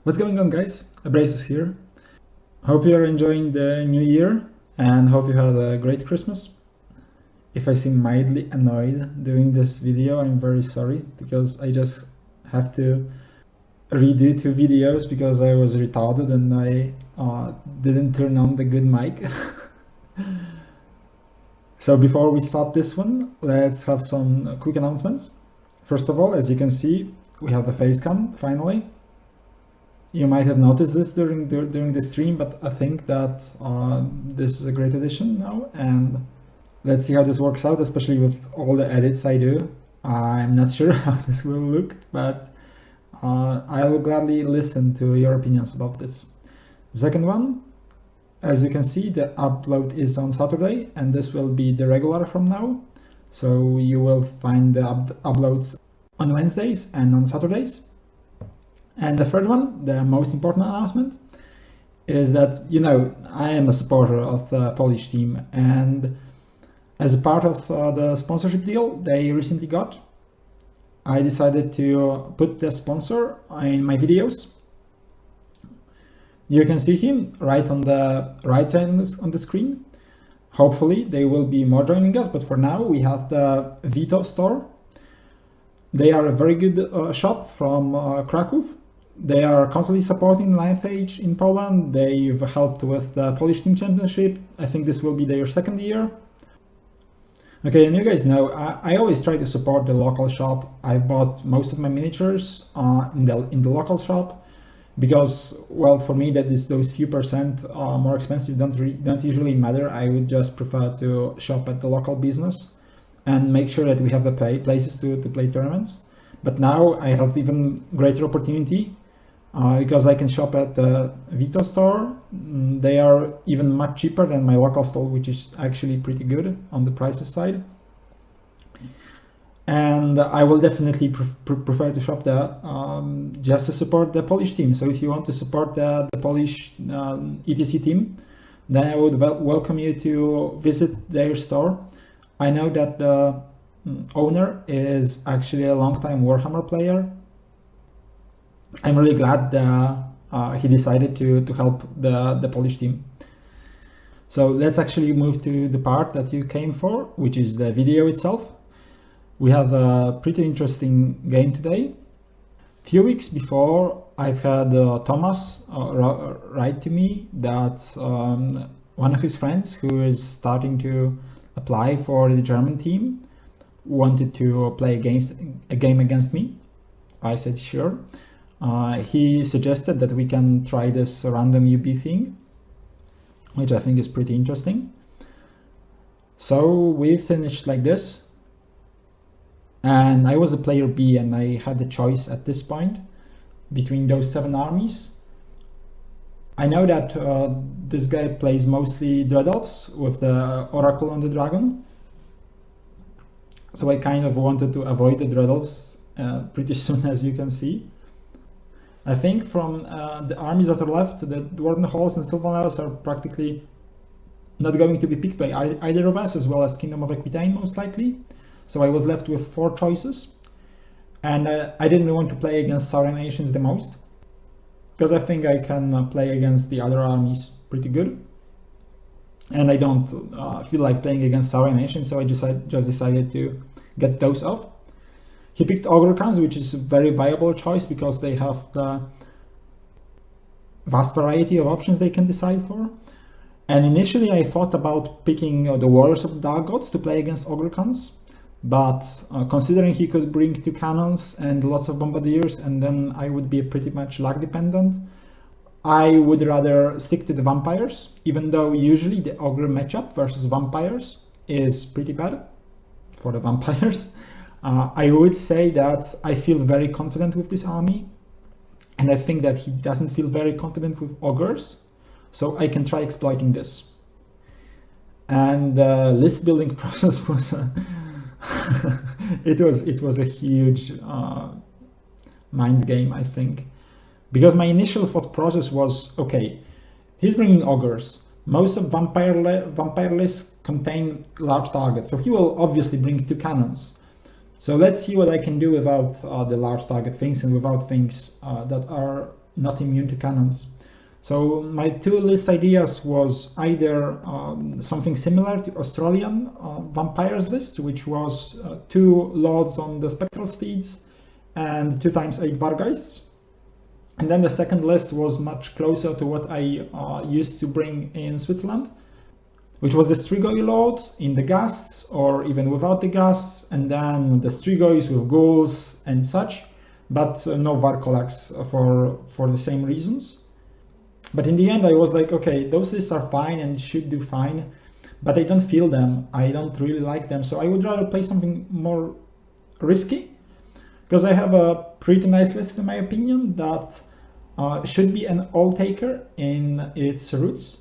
What's going on, guys? Abrasius here. Hope you are enjoying the new year and hope you had a great Christmas. If I seem mildly annoyed doing this video, I'm very sorry because I just have to redo 2 videos because I was retarded and I didn't turn on the good mic. So before we start this one, let's have some quick announcements. First of all, as you can see, we have the face cam finally. You might have noticed this during the stream, but I think that this is a great addition now, and let's see how this works out, especially with all the edits I do. I'm not sure how this will look, but I will gladly listen to your opinions about this. The second one, as you can see, the upload is on Saturday, and this will be the regular from now. So you will find the uploads on Wednesdays and on Saturdays. And the third one, the most important announcement, is that, you know, I am a supporter of the Polish team, and as a part of the sponsorship deal they recently got, I decided to put the sponsor in my videos. You can see him right on the right side on the screen. Hopefully there will be more joining us, but for now we have the VETO Store. They are a very good shop from Krakow. They are constantly supporting Ninth Age in Poland. They've helped with the Polish Team Championship. I think this will be their 2nd year. Okay, and you guys know, I always try to support the local shop. I bought most of my miniatures in the local shop because, well, for me that is those few percent more expensive don't usually matter. I would just prefer to shop at the local business and make sure that we have the places to play tournaments. But now I have even greater opportunity because I can shop at the VETO Store. They are even much cheaper than my local store, which is actually pretty good on the prices side. And I will definitely prefer to shop there just to support the Polish team. So if you want to support the Polish ETC team, then I would welcome you to visit their store. I know that the owner is actually a long-time Warhammer player. I'm really glad that he decided to help the Polish team. So let's actually move to the part that you came for, which is the video itself. We have a pretty interesting game today. A few weeks before, I've had Thomas write to me that one of his friends who is starting to apply for the German team wanted to play a game against me. I said sure. He suggested that we can try this random UB thing, which I think is pretty interesting. So we finished like this, and I was a player B, and I had the choice at this point between those 7 armies. I know that this guy plays mostly Dread Elves with the Oracle on the Dragon, so I kind of wanted to avoid the Dread Elves pretty soon, as you can see. I think from the armies that are left, the Dwarven Halls and Sylvan Elves are practically not going to be picked by either of us, as well as Kingdom of Aquitaine most likely. So I was left with 4 choices, and I didn't want to play against Sauron Nations the most, because I think I can play against the other armies pretty good, and I don't feel like playing against Sauron Nations, so I just decided to get those off. He picked Ogre Khans, which is a very viable choice because they have the vast variety of options they can decide for. And initially I thought about picking the Warriors of the Dark Gods to play against Ogre Khans, but considering he could bring 2 cannons and lots of Bombadiers, and then I would be pretty much luck dependent, I would rather stick to the Vampires, even though usually the Ogre matchup versus Vampires is pretty bad for the Vampires. I would say that I feel very confident with this army, and I think that he doesn't feel very confident with Ogres, so I can try exploiting this. And the list building process was it was a huge mind game, I think, because my initial thought process was, okay, he's bringing Ogres. Most of vampire lists contain large targets, so he will obviously bring 2 cannons. So let's see what I can do without the large target things and without things that are not immune to cannons. So my two list ideas was either something similar to Australian vampires list, which was 2 lords on the spectral steeds and 2 times 8 Vargeists. And then the second list was much closer to what I used to bring in Switzerland, which was the Strigoi Lord in the Ghasts or even without the Ghasts, and then the Strigois with Ghouls and such, but no Varkolax for the same reasons. But in the end I was like, okay, those lists are fine and should do fine, but I don't feel them, I don't really like them, so I would rather play something more risky, because I have a pretty nice list in my opinion that should be an all-taker in its roots.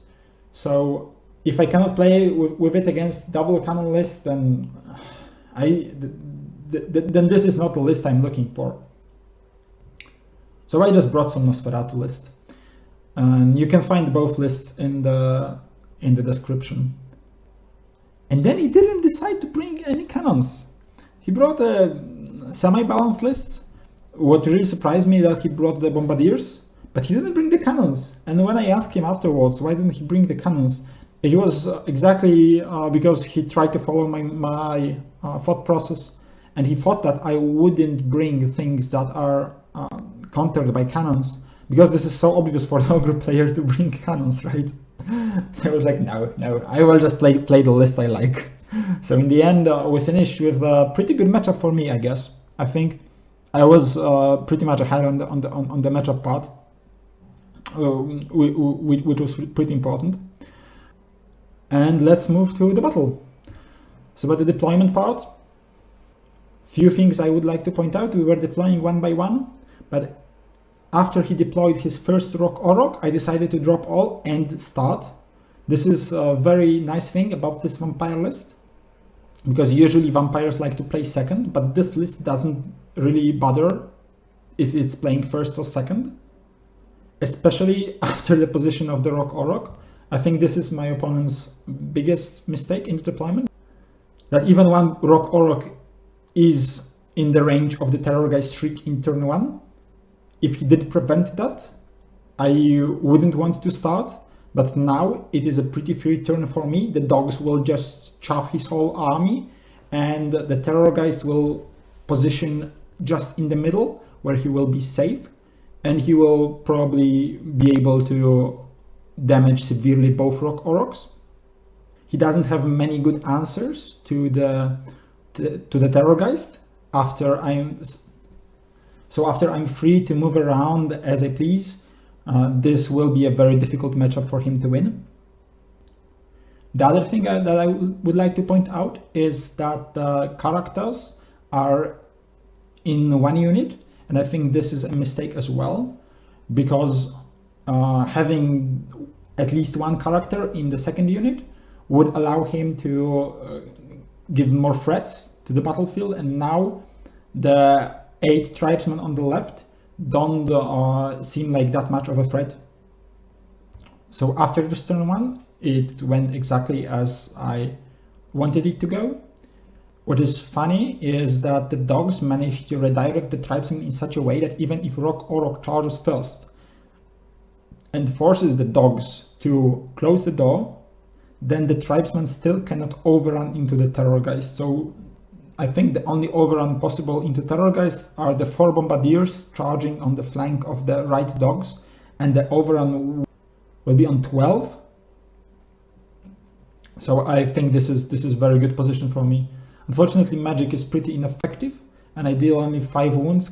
So if I cannot play with it against double cannon list, then then this is not the list I'm looking for. So I just brought some Nosferatu list, and you can find both lists in the description. And then he didn't decide to bring any cannons. He brought a semi-balanced list. What really surprised me that he brought the Bombadiers, but he didn't bring the cannons. And when I asked him afterwards why didn't he bring the cannons, it was exactly because he tried to follow my thought process, and he thought that I wouldn't bring things that are countered by cannons, because this is so obvious for the ogre player to bring cannons, right? I was like, no, I will just play the list I like. So in the end, we finished with a pretty good matchup for me, I guess. I think I was pretty much ahead on the matchup part, which was pretty important. And let's move to the battle. So about the deployment part, few things I would like to point out. We were deploying one by one, but after he deployed his first Rock Auroch, I decided to drop all and start. This is a very nice thing about this vampire list, because usually vampires like to play second, but this list doesn't really bother if it's playing first or second, especially after the position of the Rock Auroch. I think this is my opponent's biggest mistake in the deployment, that even when Rock Auroch is in the range of the Terrorgeist Shriek in turn 1, if he did prevent that, I wouldn't want to start, but now it is a pretty free turn for me. The dogs will just chaff his whole army, and the Terrorgeist will position just in the middle where he will be safe, and he will probably be able to damage severely both Rock Aurochs. He doesn't have many good answers to the Terrorgeist after I'm free to move around as I please. This will be a very difficult matchup for him to win. The other thing that I would like to point out is that the characters are in one unit, and I think this is a mistake as well, because having at least one character in the second unit would allow him to give more threats to the battlefield, and now the 8 tribesmen on the left don't seem like that much of a threat. So after this turn 1, it went exactly as I wanted it to go. What is funny is that the dogs managed to redirect the tribesmen in such a way that even if Rock Auroch charges first and forces the dogs to close the door, then the tribesmen still cannot overrun into the Terrorgeist. So I think the only overrun possible into Terrorgeist are the 4 Bombadiers charging on the flank of the right dogs, and the overrun will be on 12. So I think this is very good position for me. Unfortunately, magic is pretty ineffective, and I deal only 5 wounds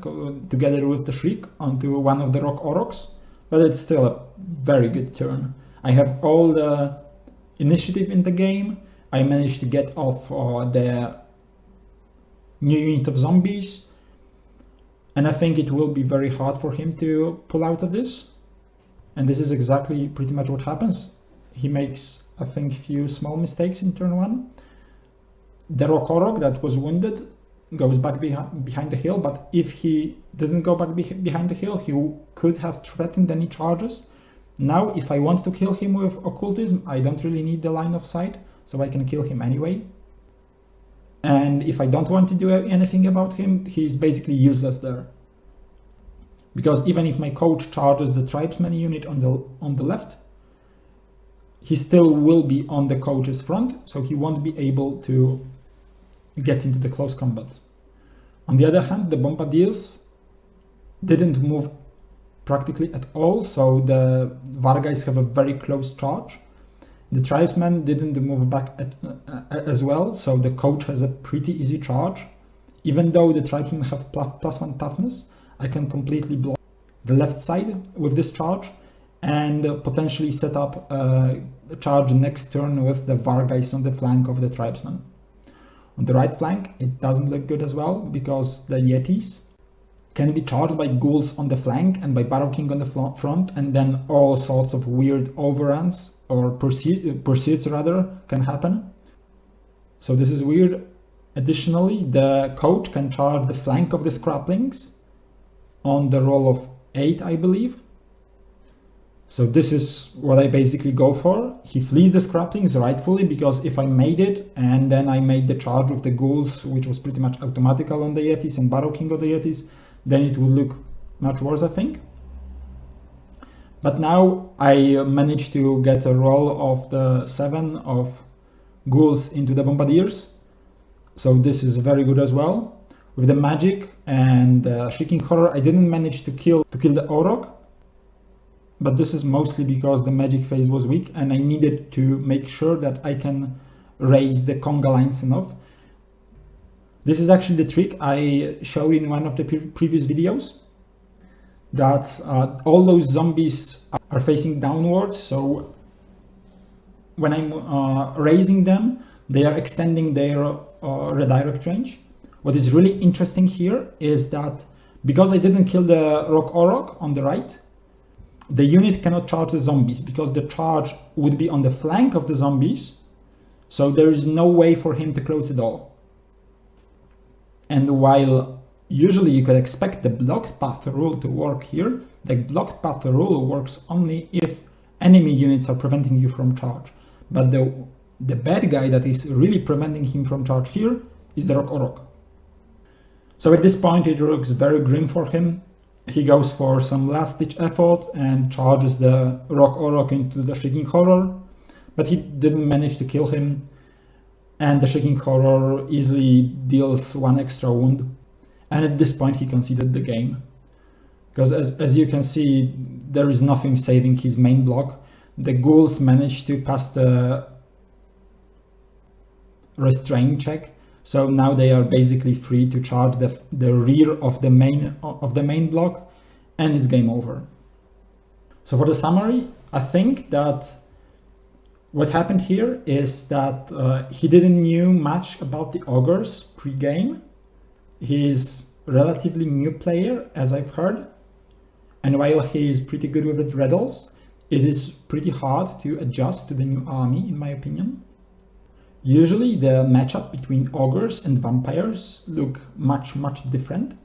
together with the Shriek onto one of the Rock Aurochs, but it's still a very good turn. I have all the initiative in the game. I managed to get off the new unit of zombies, and I think it will be very hard for him to pull out of this. And this is exactly pretty much what happens. He makes, I think, a few small mistakes in turn 1. The Rock Auroch that was wounded goes back behind the hill, but if he didn't go back behind the hill, he could have threatened any charges. Now, if I want to kill him with Occultism, I don't really need the line of sight, so I can kill him anyway. And if I don't want to do anything about him, he's basically useless there. because even if my coach charges the Tribesman unit on the left, he still will be on the coach's front, so he won't be able to get into the close combat. On the other hand, the Bombadiers didn't move practically at all, so the Vargais have a very close charge. The Tribesman didn't move back as well, so the coach has a pretty easy charge. Even though the Tribesmen have +1 toughness, I can completely block the left side with this charge and potentially set up a charge next turn with the Vargais on the flank of the Tribesman. On the right flank, it doesn't look good as well, because the Yetis can be charged by Ghouls on the flank and by Barrow King on the front, and then all sorts of weird overruns or pursuits rather can happen. So this is weird. Additionally, the coach can charge the flank of the Scraplings on the roll of 8, I believe. So this is what I basically go for. He flees the Scraplings rightfully, because if I made it and then I made the charge with the Ghouls, which was pretty much automatical on the Yetis and Barrow King of the Yetis, then it would look much worse, I think. But now I managed to get a roll of the 7 of Ghouls into the Bombadiers. So this is very good as well. With the magic and Shrieking Horror, I didn't manage to kill the Auroch, but this is mostly because the magic phase was weak and I needed to make sure that I can raise the conga lines enough. This is actually the trick I showed in one of the previous videos, that all those zombies are facing downwards, so when I'm raising them, they are extending their redirect range. What is really interesting here is that because I didn't kill the Rock Auroch on the right, the unit cannot charge the zombies because the charge would be on the flank of the zombies, so there is no way for him to close the door. And while usually you could expect the blocked path rule to work here, the blocked path rule works only if enemy units are preventing you from charge. But the bad guy that is really preventing him from charge here is the Rock Auroch. So at this point it looks very grim for him. He goes for some last-ditch effort and charges the Rock Auroch into the Shrieking Horror, but he didn't manage to kill him, and the Shrieking Horror easily deals 1 extra wound. And at this point he conceded the game, because as you can see, there is nothing saving his main block. The Ghouls managed to pass the restraint check, so now they are basically free to charge the rear of the main block, and it's game over. So for the summary, I think that what happened here is that he didn't know much about the Ogres pre-game. He's relatively new player, as I've heard, and while he is pretty good with the Dread Elves, it is pretty hard to adjust to the new army, in my opinion. Usually the matchup between Ogres and Vampires look much different.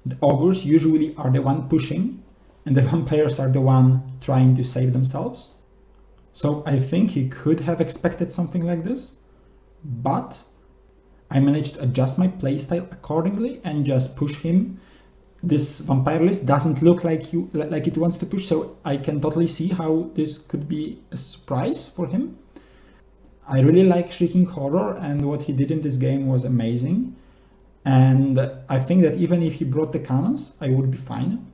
The Ogres usually are the one pushing, and the Vampires are the one trying to save themselves. So I think he could have expected something like this, but I managed to adjust my playstyle accordingly and just push him. This Vampire list doesn't look like it wants to push, so I can totally see how this could be a surprise for him. I really like Shrieking Horror, and what he did in this game was amazing. And I think that even if he brought the cannons, I would be fine.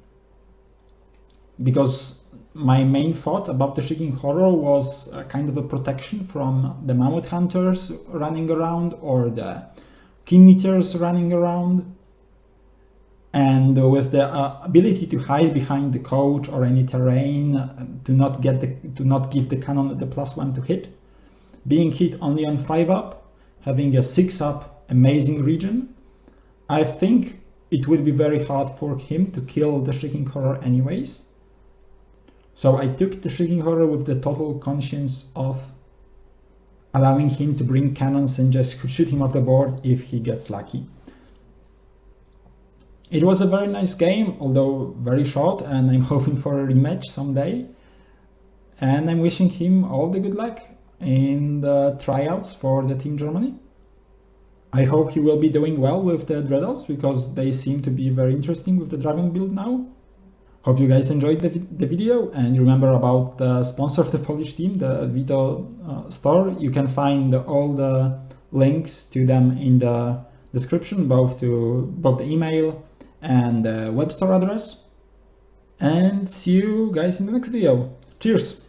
Because my main thought about the Shrieking Horror was a kind of a protection from the Mammoth Hunters running around or the King Eaters running around. And with the ability to hide behind the coach or any terrain, to not give the cannon the +1 to hit. Being hit only on 5-up, having a 6-up amazing region, I think it would be very hard for him to kill the Shrieking Horror anyways. So I took the Shrieking Horror with the total conscience of allowing him to bring cannons and just shoot him off the board if he gets lucky. It was a very nice game, although very short, and I'm hoping for a rematch someday. And I'm wishing him all the good luck in the tryouts for the Team Germany. I hope he will be doing well with the Dread Elves, because they seem to be very interesting with the Dragon build now. Hope you guys enjoyed the video, and remember about the sponsor of the Polish team, the VETO Store. You can find all the links to them in the description, both the email and the web store address. And see you guys in the next video. Cheers!